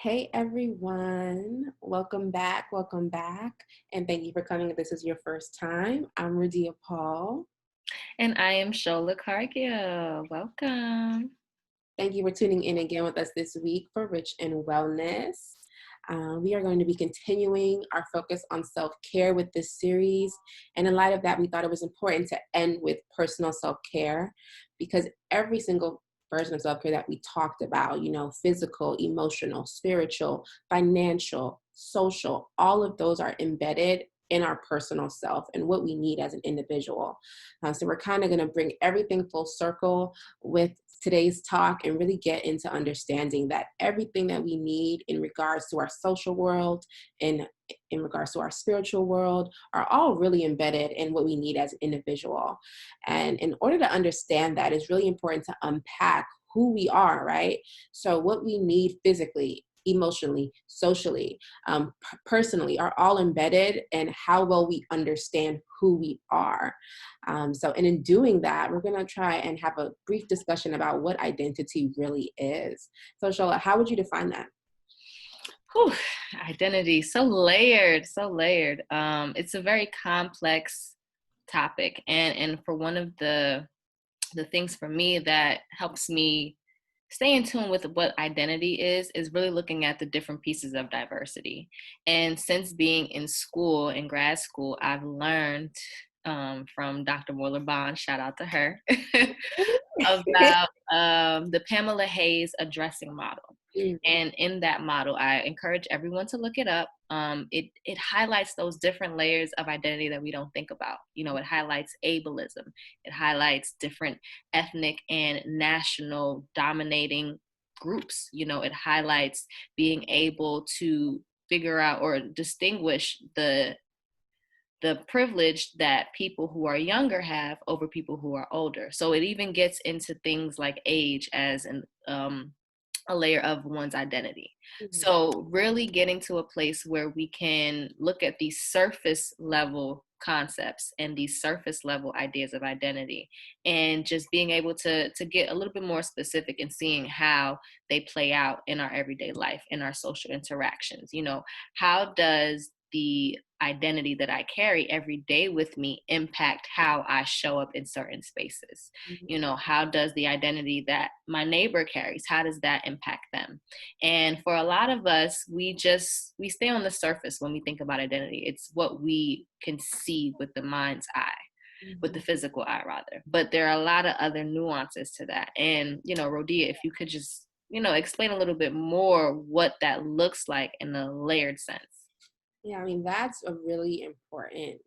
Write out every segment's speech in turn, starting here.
Hey everyone, welcome back, and thank you for coming if this is your first time. I'm Roddia Paul. And I am Shola Cargill. Welcome. Thank you for tuning in again with us this week for Rich in Wellness. We are going to be continuing our focus on self-care with this series, and in light of that, we thought it was important to end with personal self-care because every single version of self-care that we talked about, physical, emotional, spiritual, financial, social, all of those are embedded in our personal self and what we need as an individual. So we're kind of going to bring everything full circle with today's talk and really get into understanding that everything that we need in regards to our social world and in regards to our spiritual world are all really embedded in what we need as an individual. And in order to understand that, it's really important to unpack who we are, right? So what we need physically, emotionally, socially, personally are all embedded in how well we understand who we are. And in doing that, we're going to try and have a brief discussion about what identity really is. So, Shola, how would you define that? Whew, identity, so layered, so layered. It's a very complex topic, and for one of the things for me that helps me stay in tune with what identity is really looking at the different pieces of diversity. And since being in school, in grad school, I've learned from Dr. Moeller Bond, shout out to her, about the Pamela Hayes addressing model. Mm, And in that model, I encourage everyone to look it up. It highlights those different layers of identity that we don't think about. It highlights ableism. It highlights different ethnic and national dominating groups. It highlights being able to figure out or distinguish the privilege that people who are younger have over people who are older. So it even gets into things like age as a layer of one's identity. mhm. So really getting to a place where we can look at these surface level concepts and these surface level ideas of identity, and just being able to get a little bit more specific and seeing how they play out in our everyday life, in our social interactions. How does the identity that I carry every day with me impact how I show up in certain spaces? How does the identity that my neighbor carries, how does that impact them? And for a lot of us, we stay on the surface when we think about identity. It's what we can see with the mind's eye, with the Mhm. physical eye rather. But there are a lot of other nuances to that. And, Roddia, if you could just, explain a little bit more what that looks like in a layered sense. Yeah, I mean, that's a really important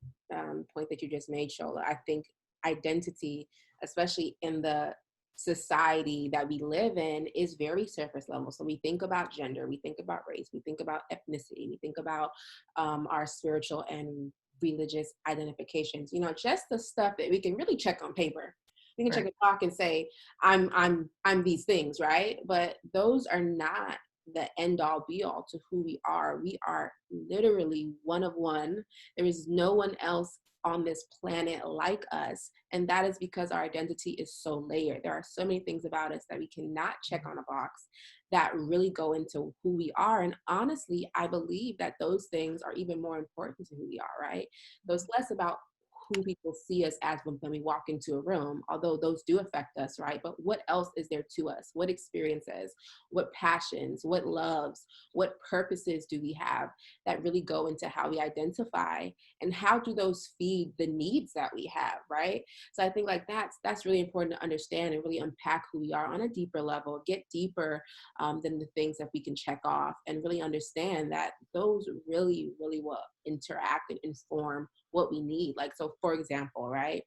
point that you just made, Shola. I think identity, especially in the society that we live in, is very surface level. So we think about gender, we think about race, we think about ethnicity, we think about our spiritual and religious identifications. Just the stuff that we can really check on paper. We can check Right. a clock and say, I'm these things, right? But those are not the end all be all to who we are. We are literally one of one. There is no one else on this planet like us. And that is because our identity is so layered. There are so many things about us that we cannot check on a box that really go into who we are. And honestly, I believe that those things are even more important to who we are, right? So it's less about who people see us as when we walk into a room, although those do affect us, right? But what else is there to us? What experiences, what passions, what loves, what purposes do we have that really go into how we identify, and how do those feed the needs that we have, right? So I think like that's really important to understand and really unpack who we are on a deeper level, get deeper than the things that we can check off, and really understand that those really, really will interact and inform what we need. Like, so for example, right?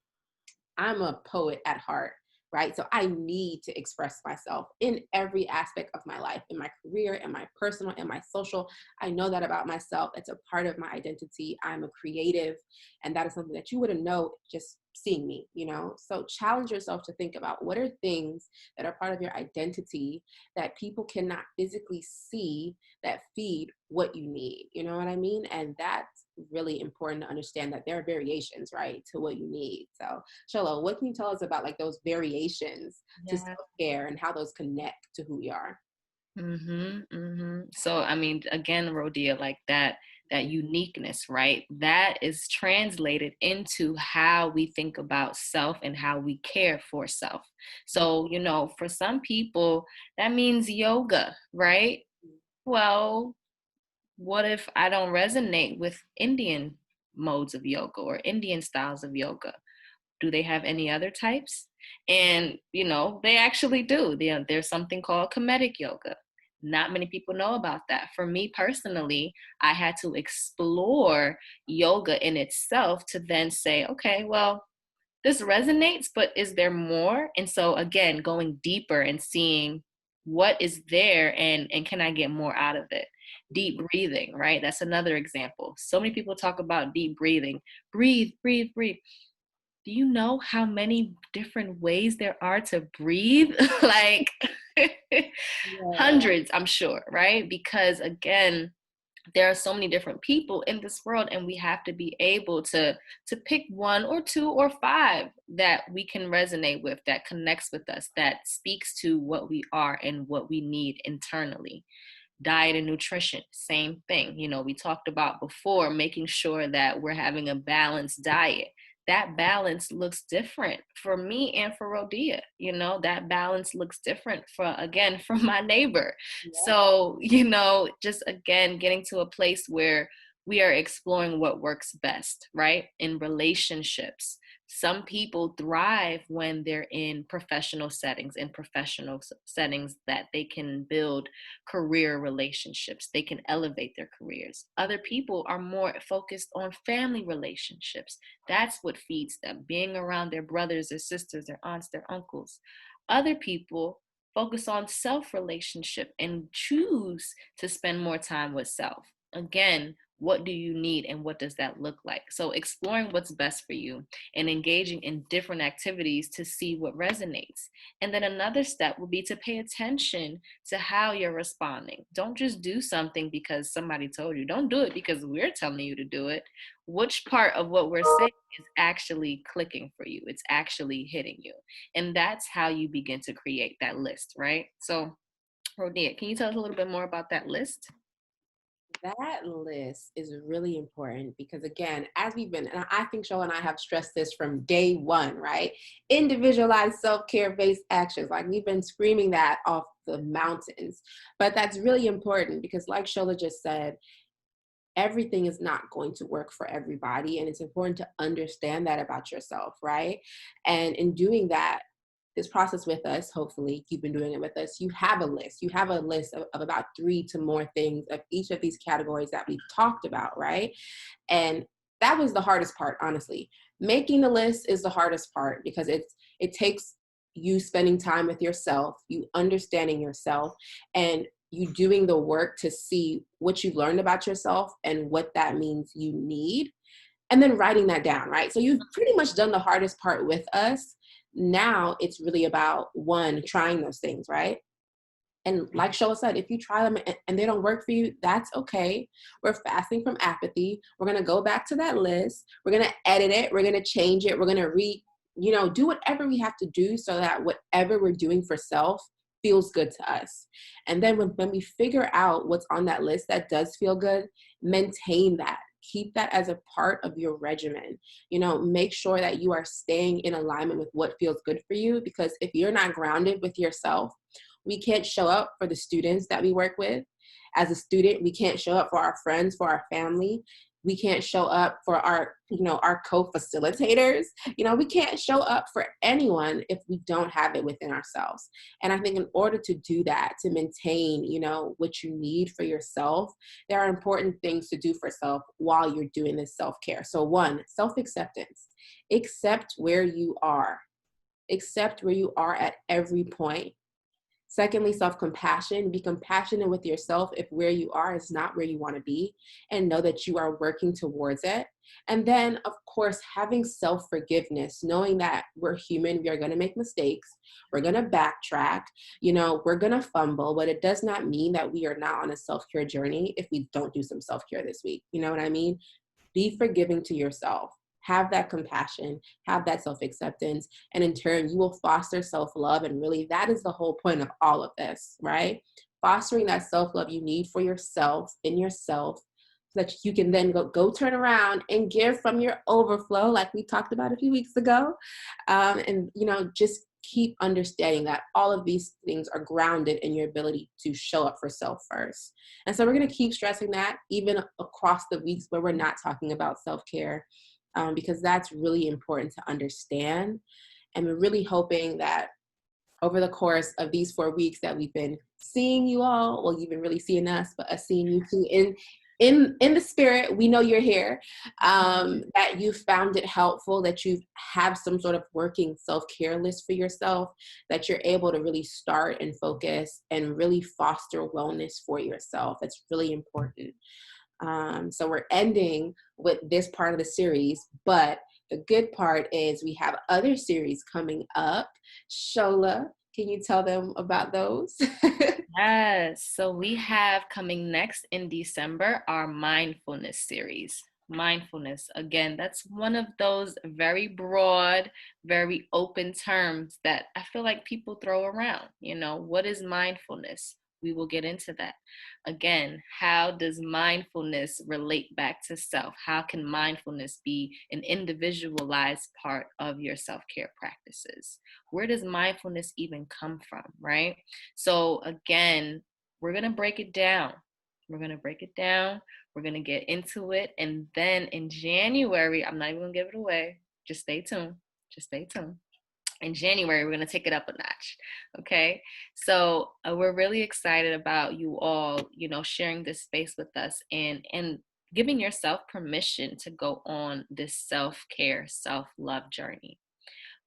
I'm a poet at heart, right? So I need to express myself in every aspect of my life, in my career, in my personal, in my social. I know that about myself. It's a part of my identity. I'm a creative, and that is something that you wouldn't know just seeing me. So challenge yourself to think about what are things that are part of your identity that people cannot physically see that feed what you need. You know what I mean? And that's really important to understand that there are variations, right, to what you need. So Shola, what can you tell us about like those variations to Yeah. self-care and how those connect to who we are? So, I mean, again, Rodia, like that uniqueness, right? That is translated into how we think about self and how we care for self. So, for some people, that means yoga, right? Well, what if I don't resonate with Indian modes of yoga or Indian styles of yoga? Do they have any other types? And, they actually do. There's something called comedic yoga. Not many people know about that. For me personally, I had to explore yoga in itself to then say, okay, well, this resonates, but is there more? And so again, going deeper and seeing what is there and can I get more out of it? Deep breathing, right? That's another example. So many people talk about deep breathing. Breathe, breathe, breathe. Do you know how many different ways there are to breathe? Like Yeah. hundreds, I'm sure, right? Because again, there are so many different people in this world, and we have to be able to pick one or two or five that we can resonate with, that connects with us, that speaks to what we are and what we need internally. Diet and nutrition, same thing. We talked about before, making sure that we're having a balanced diet. That balance looks different for me and for Rodia. That balance looks different again, from my neighbor. Yeah. So, just again, getting to a place where we are exploring what works best, right? In relationships. Some people thrive when they're in professional settings, that they can build career relationships. They can elevate their careers. Other people are more focused on family relationships. That's what feeds them, being around their brothers, their sisters, their aunts, their uncles. Other people focus on self relationship and choose to spend more time with self. Again, what do you need and what does that look like? So exploring what's best for you and engaging in different activities to see what resonates. And then another step would be to pay attention to how you're responding. Don't just do something because somebody told you. Don't do it because we're telling you to do it. Which part of what we're saying is actually clicking for you? It's actually hitting you. And that's how you begin to create that list, right? So, Rodia, can you tell us a little bit more about that list? That list is really important because, again, as we've been, and I think Shola and I have stressed this from day one, right? Individualized self care based actions. Like we've been screaming that off the mountains. But that's really important because, like Shola just said, everything is not going to work for everybody. And it's important to understand that about yourself, right? And in doing that, this process with us, hopefully you've been doing it with us, you have a list. You have a list of about 3 to more things of each of these categories that we've talked about, right? And that was the hardest part, honestly. Making the list is the hardest part because it takes you spending time with yourself, you understanding yourself, and you doing the work to see what you've learned about yourself and what that means you need, and then writing that down, right? So you've pretty much done the hardest part with us. Now it's really about one, trying those things, right? And like Shola said, if you try them and they don't work for you, that's okay. We're fasting from apathy. We're going to go back to that list. We're going to edit it. We're going to change it. We're going to do whatever we have to do so that whatever we're doing for self feels good to us. And then when we figure out what's on that list that does feel good, maintain that. Keep that as a part of your regimen. Make sure that you are staying in alignment with what feels good for you, because if you're not grounded with yourself, we can't show up for the students that we work with. As a student, we can't show up for our friends, for our family. We can't show up for our co-facilitators. We can't show up for anyone if we don't have it within ourselves. And I think in order to do that, to maintain, what you need for yourself, there are important things to do for self while you're doing this self-care. So one, self-acceptance. Accept where you are. Accept where you are at every point. Secondly, self-compassion. Be compassionate with yourself if where you are is not where you want to be, and know that you are working towards it. And then, of course, having self-forgiveness, knowing that we're human, we are going to make mistakes, we're going to backtrack, we're going to fumble, but it does not mean that we are not on a self-care journey if we don't do some self-care this week. You know what I mean? Be forgiving to yourself. Have that compassion, have that self-acceptance, and in turn, you will foster self-love. And really, that is the whole point of all of this, right? fostering that self-love you need for yourself, in yourself, so that you can then go turn around and give from your overflow, like we talked about a few weeks ago. And, just keep understanding that all of these things are grounded in your ability to show up for self first. And so we're going to keep stressing that even across the weeks where we're not talking about self-care, because that's really important to understand. And we're really hoping that over the course of these 4 weeks that we've been seeing you all, well, you've been really seeing us, but us seeing you too in the spirit, we know you're here, that you found it helpful, that you have some sort of working self-care list for yourself, that you're able to really start and focus and really foster wellness for yourself. That's really important. So we're ending with this part of the series, but the good part is we have other series coming up. Shola, can you tell them about those? Yes. So we have coming next in December our mindfulness series. Mindfulness, again, that's one of those very broad, very open terms that I feel like people throw around. What is mindfulness? We will get into that. Again, how does mindfulness relate back to self? How can mindfulness be an individualized part of your self-care practices? Where does mindfulness even come from, right? So again, we're going to break it down. We're going to break it down. We're going to get into it. And then in January, I'm not even going to give it away. Just stay tuned. Just stay tuned. In January, we're going to take it up a notch. Okay. So we're really excited about you all, sharing this space with us and giving yourself permission to go on this self-care, self-love journey.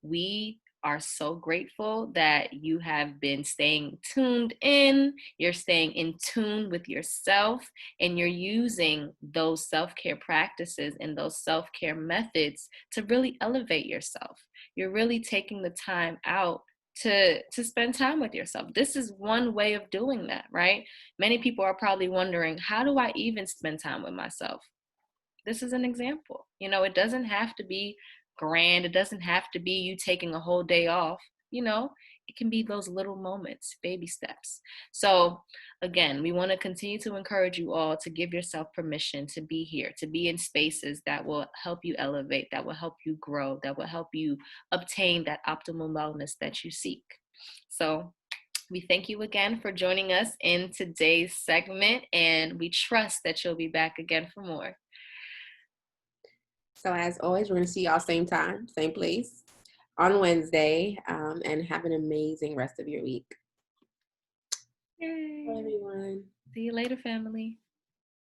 We are so grateful that you have been staying tuned in, you're staying in tune with yourself, and you're using those self-care practices and those self-care methods to really elevate yourself. You're really taking the time out to spend time with yourself. This is one way of doing that, right? Many people are probably wondering, how do I even spend time with myself? This is an example. It doesn't have to be grand. It doesn't have to be you taking a whole day off. It can be those little moments, baby steps. So again, we want to continue to encourage you all to give yourself permission to be here, to be in spaces that will help you elevate, that will help you grow, that will help you obtain that optimal wellness that you seek. So we thank you again for joining us in today's segment, and we trust that you'll be back again for more. So as always, we're going to see y'all same time, same place on Wednesday, and have an amazing rest of your week. Yay. Bye, everyone. See you later, family.